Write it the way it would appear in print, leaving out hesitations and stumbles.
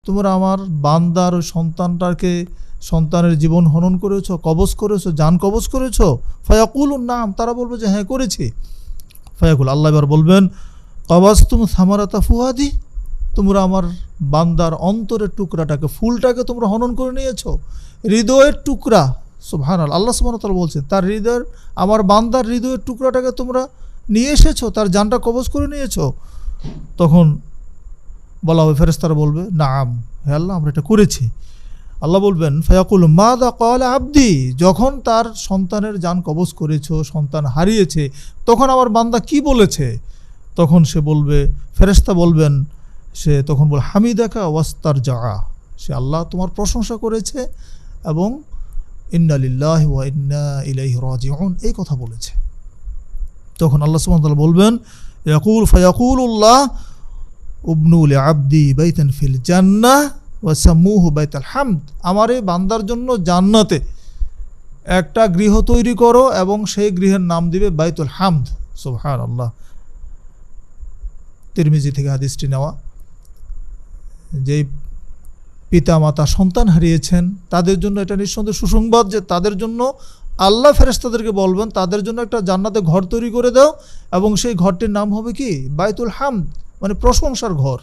তোমরা আমার বান্দার ওই সন্তানের জীবন হনন করেছো, কবজ করেছো, জান কবজ করেছো? ফায়াকুলুন নাম, তারা বলবে যে হ্যাঁ করেছি। ফায়াকুল, আল্লাহ এবার বলবেন কবাজতুম সামারাতা ফুয়াদি, তোমরা আমার বান্দার অন্তরের টুকরাটাকে, ফুলটাকে তোমরা হনন করে নিয়েছো, হৃদয়ের টুকরা। সুবহানাল্লাহ, আল্লাহ সুবহানাহু ওয়া তাআলা বলছেন তার হৃদয়ের, আমার বান্দার হৃদয়ের টুকরাটাকে তোমরা নিয়ে এসেছো, তার জানটা কবজ করে নিয়েছো। তখন বলা হবে, ফেরেশতারা বলবে নাম, হে আল্লাহ আমরা এটা করেছি। আল্লাহ বলবেন ফায়াকুল মাযা ক্বালা আবদি, যখন তার সন্তানের জান কবজ করেছো, সন্তান হারিয়েছে, তখন আমার বান্দা কি বলেছে? তখন সে বলবে, ফেরেশতা বলবেন, সে তখন বলে হামিদাকা ওয়াস্তারজা, সে আল্লাহ তোমার প্রশংসা করেছে এবং ইন্না লিল্লাহি ওয়া ইন্না ইলাইহি রাজিউন এই কথা বলেছে। তখন আল্লাহ সুবহানাহু ওয়া তাআলা বলবেন ফায়াকুলুল্লাহ উবনু লিআবদি বাইতান ফিল জান্নাহ ওয়া সাম্মুহু বাইতাল হামদ, আমার এই বান্দার জন্য জান্নাতে একটা গৃহ তৈরি করো এবং সেই গৃহের নাম দিবে বাইতুল হামদ। সুবহানাল্লাহ, তিরমিজি থেকে হাদিসটি নেওয়া। যেই পিতা মাতা সন্তান হারিয়েছেন তাদের জন্য এটা নিঃসন্দেহে সুসংবাদ যে তাদের জন্য আল্লাহ ফেরেশতাদেরকে বলবেন তাদের জন্য একটা জান্নাতে ঘর তৈরি করে দাও এবং সেই ঘরটির নাম হবে কি? বাইতুল হামদ, মানে প্রশংসার ঘর।